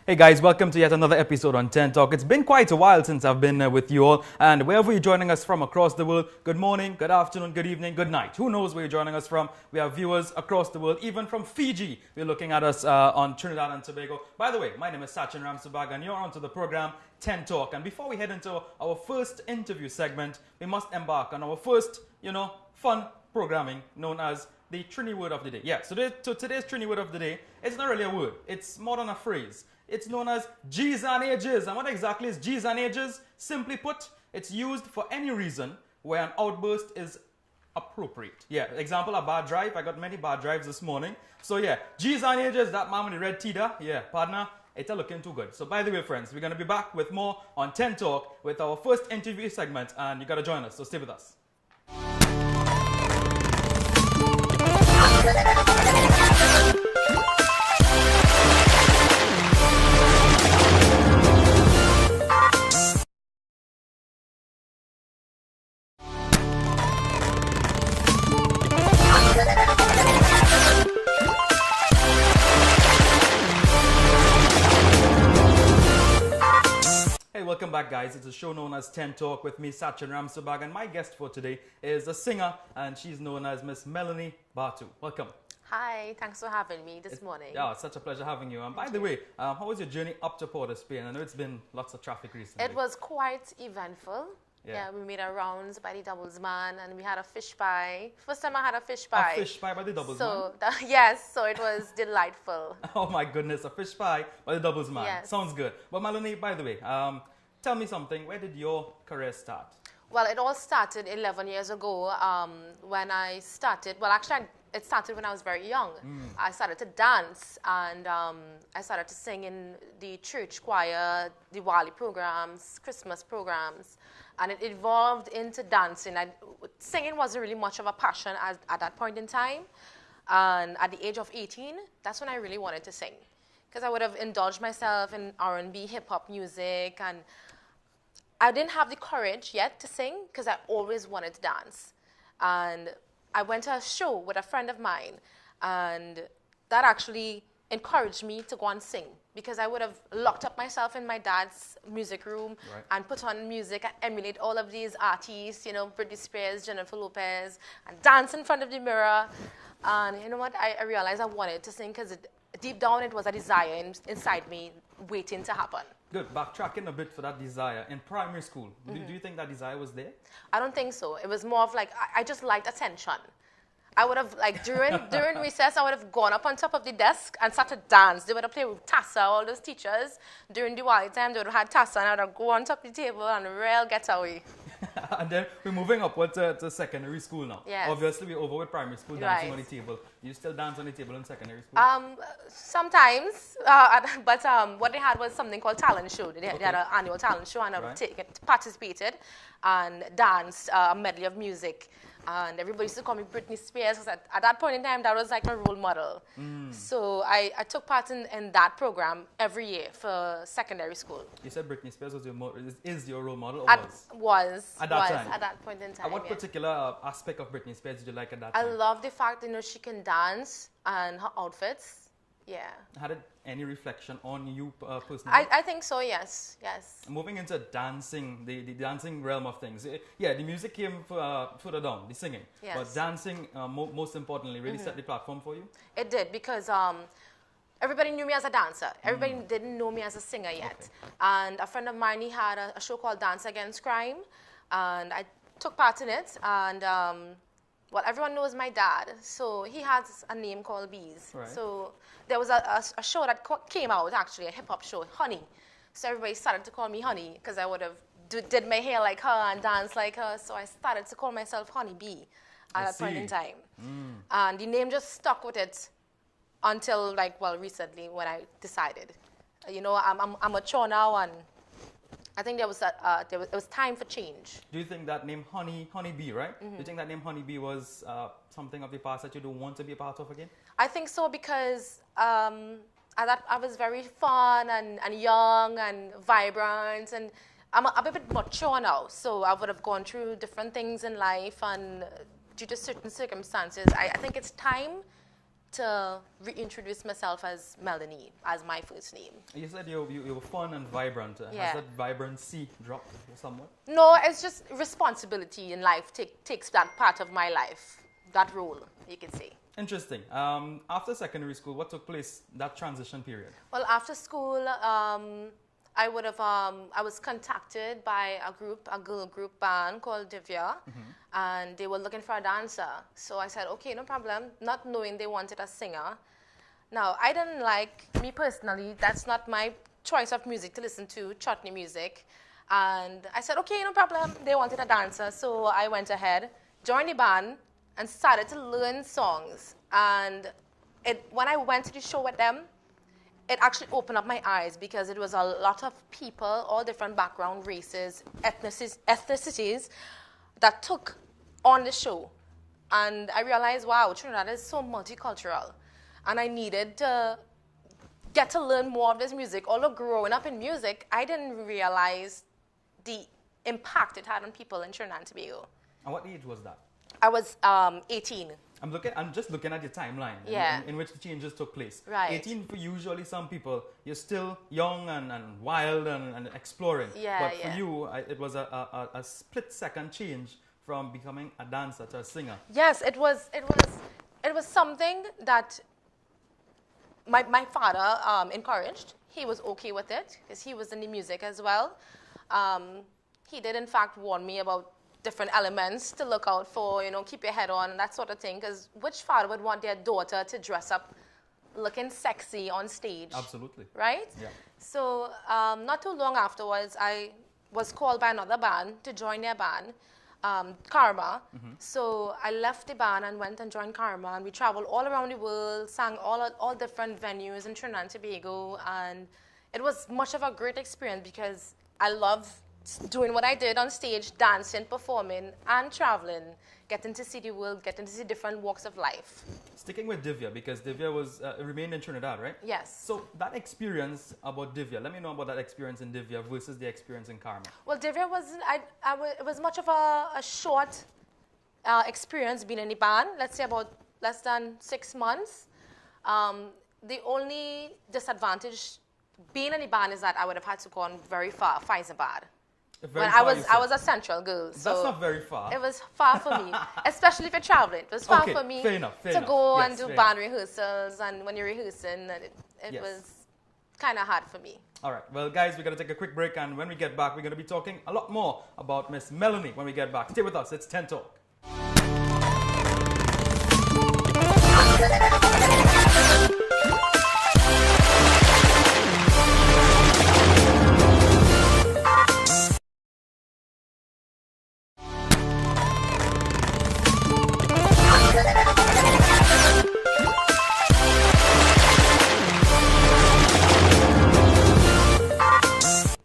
Hey guys, welcome to yet another episode on TTEN Talk. It's been quite a while since I've been with you all, and wherever you're joining us from across the world, good morning, good afternoon, good evening, good night. Who knows where you're joining us from? We have viewers across the world, even from Fiji. We're looking at us on Trinidad and Tobago. By the way, my name is Sachin Ramsabag, and you're onto the program TTEN Talk. And before we head into our first interview segment, we must embark on our first, fun programming known as the Trinity word of the day. Yeah, so today's Trinity word of the day, it's not really a word. It's more than a phrase. It's known as G's and Ages. And what exactly is G's and Ages? Simply put, it's used for any reason where an outburst is appropriate. Yeah, example, a bad drive. I got many bad drives this morning. So yeah, G's and Ages, that man with the red teeter. Yeah, partner, it's looking too good. So by the way, friends, we're going to be back with more on TTEN Talk with our first interview segment. And you got to join us, so stay with us. Welcome back, guys. It's a show known as TTEN Talk with me, Sachin Ramsabag, and my guest for today is a singer, and she's known as Miss Melanie Batu. Welcome. Hi, thanks for having me this morning. Yeah, it's such a pleasure having you. And by the way, how was your journey up to Port of Spain? I know it's been lots of traffic recently. It was quite eventful. Yeah, we made our rounds by the Doubles Man, and we had a fish pie. First time I had a fish pie. A fish pie by the Doubles Man? Yes, so it was delightful. Oh my goodness, a fish pie by the Doubles Man. Yes. Sounds good. But Melanie, by the way, tell me something. Where did your career start? Well, it all started 11 years ago when I started. Well, actually, it started when I was very young. I started to dance, and I started to sing in the church choir, Diwali programs, Christmas programs, and it evolved into dancing. Singing wasn't really much of a passion at that point in time. And at the age of 18, that's when I really wanted to sing, because I would have indulged myself in R&B, hip-hop music, and I didn't have the courage yet to sing because I always wanted to dance. And I went to a show with a friend of mine, and that actually encouraged me to go and sing, because I would have locked up myself in my dad's music room and put on music and emulate all of these artists, Britney Spears, Jennifer Lopez, and dance in front of the mirror. And you know what? I realized I wanted to sing because deep down it was a desire inside me waiting to happen. Good. Backtracking a bit for that desire. In primary school, do you think that desire was there? I don't think so. It was more of like, I just liked attention. I would have, like, during recess, I would have gone up on top of the desk and started to dance. They would have played with Tassa, all those teachers. During Diwali time, they would have had Tassa, and I would have go on top of the table and real getaway. And then we're moving upward to secondary school now. Yes. Obviously, we're over with primary school, dancing on the table. You still dance on the table in secondary school? Sometimes, but what they had was something called talent show. They had an annual talent show, and I would participated and danced a medley of music. And everybody used to call me Britney Spears, because at that point in time, that was like my role model. So I took part in that program every year for secondary school. You said Britney Spears was is your role model, or was? At that time? At that point in time, what particular aspect of Britney Spears did you like at that time? I love the fact, she can dance, and her outfits. Yeah. Had it any reflection on you personally? I think so, yes. Moving into dancing, the dancing realm of things. Yeah, the music came further down, the singing. Yes. But dancing, most importantly, really set the platform for you? It did, because everybody knew me as a dancer. Everybody didn't know me as a singer yet. Okay. And a friend of mine, he had a show called Dance Against Crime, and I took part in it, and well, everyone knows my dad, so he has a name called Bees. Right. So there was a show that came out, actually, a hip-hop show, Honey. So everybody started to call me Honey, because I would have did my hair like her and danced like her, so I started to call myself Honeybee at that point in time. And the name just stuck with it until, recently, when I decided. I'm mature now, and I think it was time for change. Do you think that name Honeybee, right? Do you think that name Honeybee was something of the past that you don't want to be a part of again? I think so, because I was very fun and young and vibrant, and I'm a bit mature now, so I would have gone through different things in life, and due to certain circumstances, I think it's time to reintroduce myself as Melanie, as my first name. You said you were fun and vibrant. Yeah. Has that vibrancy dropped somewhat? No, it's just responsibility in life takes that part of my life, that role, you can say. Interesting. After secondary school, what took place, that transition period? Well, after school, I was contacted by a girl group band called Divya, and they were looking for a dancer. So I said, okay, no problem, not knowing they wanted a singer. Now, I didn't like, me personally, that's not my choice of music to listen to, chutney music. And I said, okay, no problem, they wanted a dancer. So I went ahead, joined the band, and started to learn songs. And when I went to the show with them, it actually opened up my eyes because it was a lot of people, all different background, races, ethnicities that took on the show. And I realized, wow, Trinidad is so multicultural. And I needed to get to learn more of this music. Although growing up in music, I didn't realize the impact it had on people in Trinidad and Tobago. And what age was that? I was 18. I'm just looking at your timeline in which the changes took place. Right. 18 for usually some people, you're still young and wild and exploring. Yeah, but for you, it was a split-second change from becoming a dancer to a singer. Yes, it was something that my father encouraged. He was okay with it because he was in the music as well. He did in fact warn me about different elements to look out for, keep your head on, and that sort of thing. Because which father would want their daughter to dress up looking sexy on stage? Absolutely. Right? Yeah. So not too long afterwards, I was called by another band to join their band, Karma. So I left the band and went and joined Karma, and we traveled all around the world, sang all different venues in Trinidad and Tobago, and it was much of a great experience because I love doing what I did on stage, dancing, performing, and traveling, getting to see the world, getting to see different walks of life. Sticking with Divya, because Divya remained in Trinidad, right? Yes. So that experience about Divya, let me know about that experience in Divya versus the experience in Karma. Well, Divya it was much of a short experience being in the band, let's say about less than 6 months. The only disadvantage being in the band is that I would have had to go on very far, Faizabad. When I was a central girl. So that's not very far. It was far for me, especially if you're traveling. It was far for me to go and do band rehearsals, and when you're rehearsing, it was kind of hard for me. All right. Well, guys, we're going to take a quick break, and when we get back, we're going to be talking a lot more about Miss Melanie when we get back. Stay with us. It's TTEN Talk.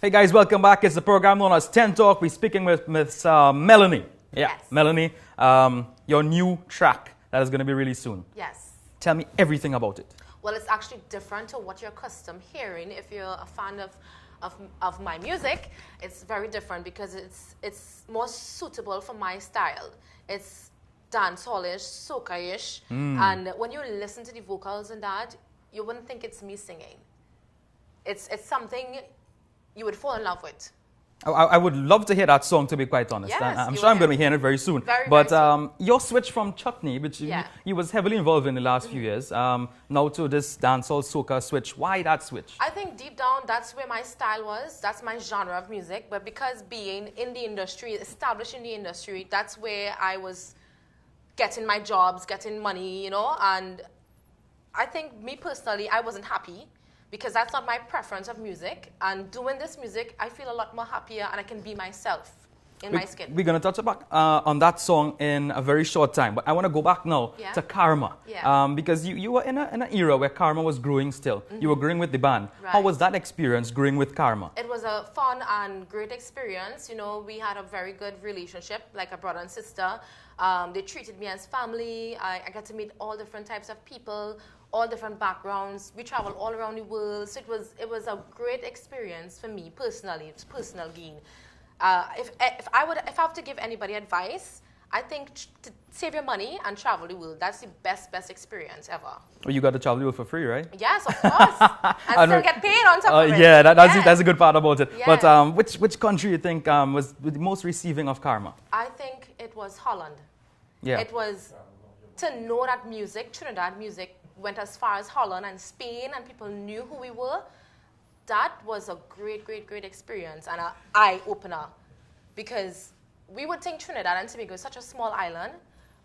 Hey guys, welcome back. It's the program known as TTEN Talk. We're speaking with Miss Melanie. Yeah, yes. Melanie, your new track that is going to be released soon. Yes. Tell me everything about it. Well, it's actually different to what you're accustomed hearing. If you're a fan of my music, it's very different because it's more suitable for my style. It's dancehallish, soca-ish, and when you listen to the vocals and that, you wouldn't think it's me singing. It's something you would fall in love with. I would love to hear that song, to be quite honest. Yes, I'm sure I'm going to be hearing it very soon. But your switch from chutney, which you was heavily involved in the last few years, now to this dancehall soca switch. Why that switch? I think deep down, that's where my style was. That's my genre of music. But because being in the industry, established in the industry, that's where I was getting my jobs, getting money, and I think me personally, I wasn't happy, because that's not my preference of music. And doing this music, I feel a lot more happier and I can be myself in my skin. We're going to touch back on that song in a very short time. But I want to go back now to Karma. Yeah. Because you were in an era where Karma was growing still. You were growing with the band. Right. How was that experience growing with Karma? It was a fun and great experience. We had a very good relationship, like a brother and sister. They treated me as family. I got to meet all different types of people, all different backgrounds. We traveled all around the world. So it was a great experience for me personally. It's personal gain. If I have to give anybody advice, I think to save your money and travel the world, that's the best experience ever. Well, you got to travel the world for free, right? Yes, of course. And still get paid on top of it. Yeah, that's a good part about it. Yes. But which country you think was the most receiving of karma? I think it was Holland. Yeah. It was to know that music, Trinidad music, went as far as Holland and Spain, and people knew who we were. That was a great experience and an eye-opener, because we would think Trinidad and Tobago is such a small island,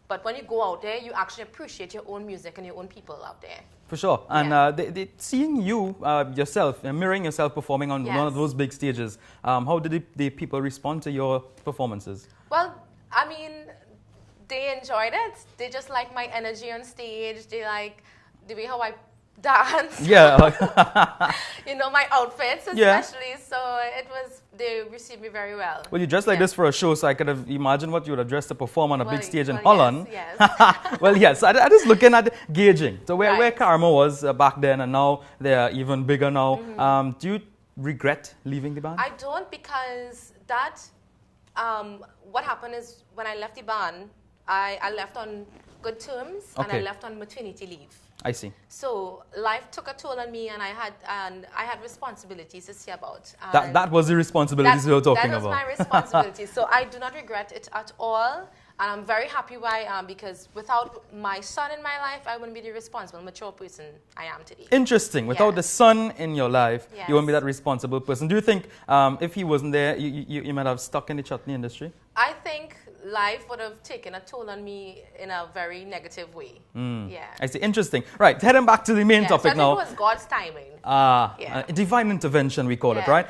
but when you go out there, you actually appreciate your own music and your own people out there. For sure. And Yeah. seeing you yourself, mirroring yourself performing on Yes. one of those big stages, how did the people respond to your performances? Well, I mean, they enjoyed it. They just like my energy on stage. They like the way how I dance. Yeah. You know, my outfits especially. Yeah. So they received me very well. Well, you dressed like Yeah. this for a show, so I could have imagined what you would have dressed to perform on a big stage in well, Holland. Yes. Well, yes, I just looking at gauging. So where Right. Karma was back then and now they're even bigger now. Mm-hmm. Do you regret leaving the band? I don't, because that, what happened is when I left the band, I left on good terms and I Okay. left on maternity leave. I see. So life took a toll on me, and I had responsibilities to see about. That was the responsibilities you were talking That was about. my responsibility. So I do not regret it at all. And I'm very happy where I am, because without my son in my life, I wouldn't be the responsible, mature person I am today. Interesting. Without Yeah. the son in your life, Yes. you won't be that responsible person. Do you think if he wasn't there, you might have stuck in the chutney industry? I think life would have taken a toll on me in a very negative way. Yeah. I see. Interesting. Right. Heading back to the main Yeah, so I topic think now. it was God's timing. Yeah. Divine intervention, we call it, Yeah. right?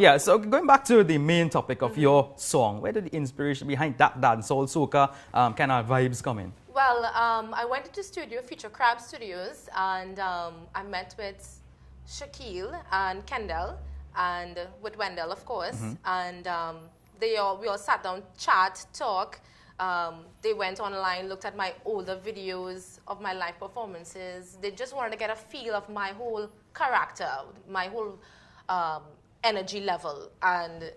Yeah, so going back to the main topic of your song, where did the inspiration behind that dancehall, soca kind of vibes come in? Well, I went into studio, Future Crab Studios, and I met with Shaquille and Kendall, and with Wendell, of course, and we all sat down, chat, talk. They went online, looked at my older videos of my live performances. They just wanted to get a feel of my whole character, my whole energy level, and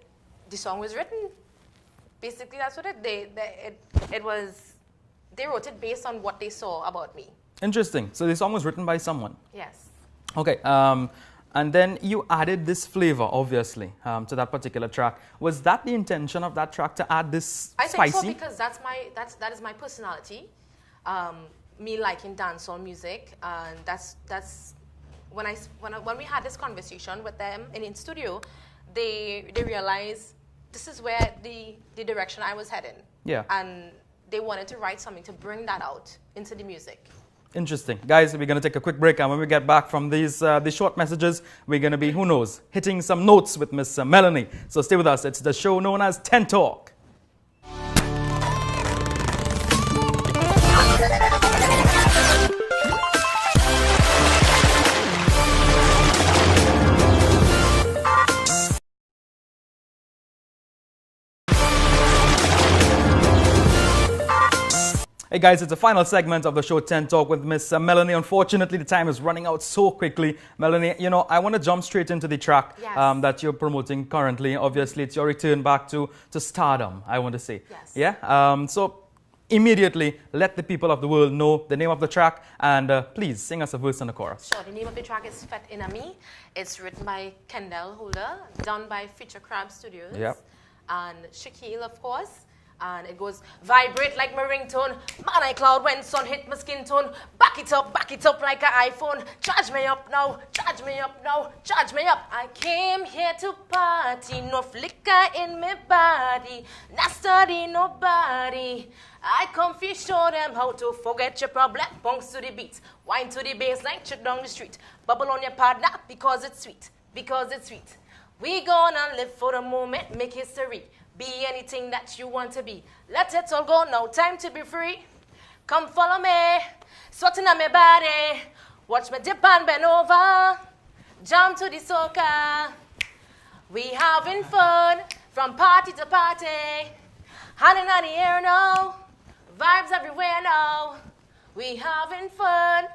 the song was written. Basically, that's what it was. They wrote it based on what they saw about me. Interesting. So the song was written by someone. Yes. Okay. And then you added this flavor, obviously, to that particular track. Was that the intention of that track, to add this I spicy? think so, because that is my personality. Me liking dancehall music, and that's when we had this conversation with them in studio, they realized this is where the direction I was heading. Yeah. And they wanted to write something to bring that out into the music. Interesting. Guys, we're going to take a quick break, and when we get back from these short messages, we're going to be, who knows, hitting some notes with Miss Melanie. So stay with us. It's the show known as TTEN Talk. Hey guys, it's the final segment of the show, TTEN Talk with Miss Melanie. Unfortunately, the time is running out so quickly. Melanie, you know, I want to jump straight into the track Yes. that you're promoting currently. Obviously, it's your return back to stardom, I want to say. Yes. Yeah? So immediately, let the people of the world know the name of the track, and please sing us a verse and a chorus. Sure, the name of the track is Fete Inna Mih. It's written by Kendall Holder, done by Future Crab Studios. Yep. And Shaquille, of course. And it goes, vibrate like my ringtone. Man, I cloud when sun hit my skin tone. Back it up like an iPhone. Charge me up now, charge me up now, charge me up. I came here to party, no flicker in my body. Not study nobody. I come to show them how to forget your problem. Bounce to the beat, wine to the bass like check down the street. Bubble on your partner because it's sweet, because it's sweet. We gonna live for the moment, make history. Be anything that you want to be. Let it all go now, time to be free. Come follow me, sweating on my body. Watch me dip and bend over. Jump to the soca. We having fun from party to party. Hand in the air now. Vibes everywhere now. We having fun.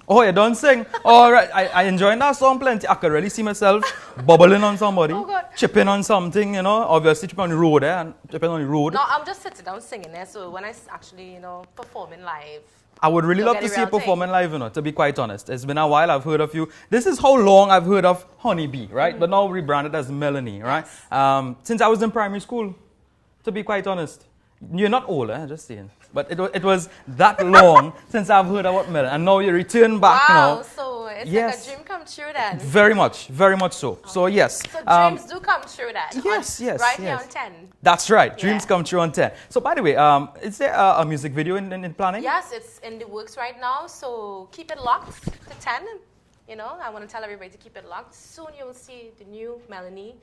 Oh, you don't sing? All right. I enjoying that song plenty. I could really see myself bubbling on somebody, chipping on something, you know. Obviously, chipping on the road there and chipping on the road. No, I'm just sitting down singing there. So when I actually, you know, performing live. I would really love to see you performing live, you know, to be quite honest. It's been a while I've heard of you. This is how long I've heard of Honeybee, right? But now rebranded as Melanie, right? Yes. Since I was in primary school, to be quite honest. You're not old, just saying. But it was that long since I've heard about Melanie. And now you return back now. Wow, so it's like a dream come true then. Very much so. Okay. So yes. So dreams do come true then. Yes. Right here on 10. That's right. Dreams come true on 10. So by the way, is there a music video in planning? Yes, it's in the works right now. So keep it locked to 10. You know, I want to tell everybody to keep it locked. Soon you will see the new Melanie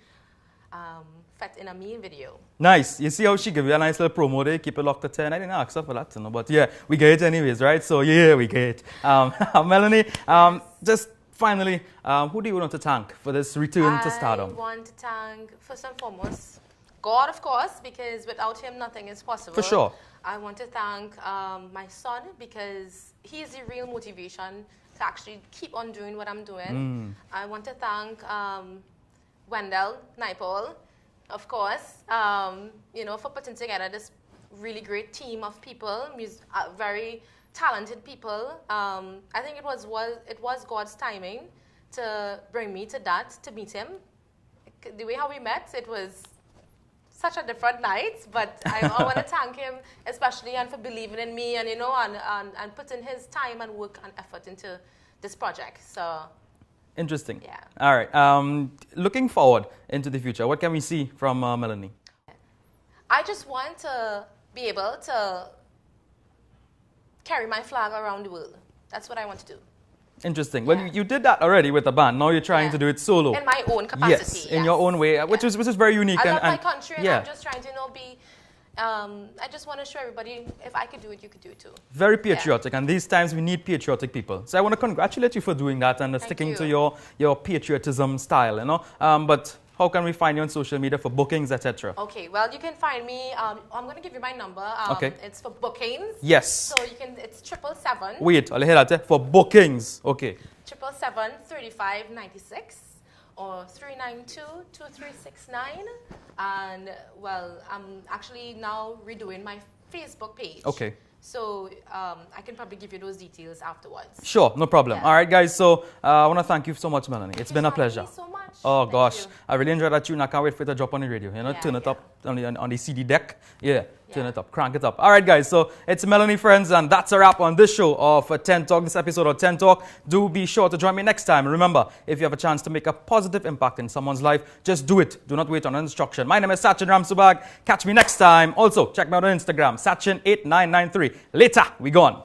Fete Inna Mih video. Nice. You see how she give you a nice little promo there, keep it locked at 10. I didn't ask her for that, you know, but yeah, we get it anyways, right? So yeah, we get it. Melanie, just finally, who do you want to thank for this return to stardom? I want to thank, first and foremost, God, of course, because without him, nothing is possible. For sure. I want to thank my son because he is the real motivation to actually keep on doing what I'm doing. I want to thank Wendell Naipaul, of course, you know, for putting together this really great team of people, very talented people. I think it was God's timing to bring me to that, to meet him. The way how we met, it was such a different night, but I want to thank him especially and for believing in me and, you know, and putting his time and work and effort into this project. So. Interesting. Yeah. All right. Looking forward into the future, what can we see from Melanie? I just want to be able to carry my flag around the world. That's what I want to do. Interesting. Well, you did that already with the band. Now you're trying to do it solo. In my own capacity. Yes, in your own way, which is very unique. I love my country, and I'm just trying to, you know, be. I just want to show everybody, if I could do it, you could do it too. Very patriotic, and these times we need patriotic people. So I want to congratulate you for doing that and sticking to your patriotism style, you know. But how can we find you on social media for bookings, etc.? Okay, well, you can find me. I'm going to give you my number. Okay. It's for bookings. Yes. So you can. It's 777. Wait, I'll hear that. For bookings. Okay. 777-3596 or 392-2369. And, well, I'm actually now redoing my Facebook page. Okay. So I can probably give you those details afterwards. Sure, no problem. Yeah. All right, guys. So I want to thank you so much, Melanie. It's been a pleasure. Thank you so much. Oh, gosh. I really enjoyed that tune. I can't wait for it to drop on the radio. You know, turn it up on the CD deck. Yeah, turn it up, crank it up. All right, guys. So it's Melanie, friends, and that's a wrap on this show of 10 Talk, this episode of 10 Talk. Do be sure to join me next time. Remember, if you have a chance to make a positive impact in someone's life, just do it. Do not wait on instruction. My name is Sachin Ramsubag. Catch me next time. Also, check me out on Instagram, Sachin8993. Later, we gone.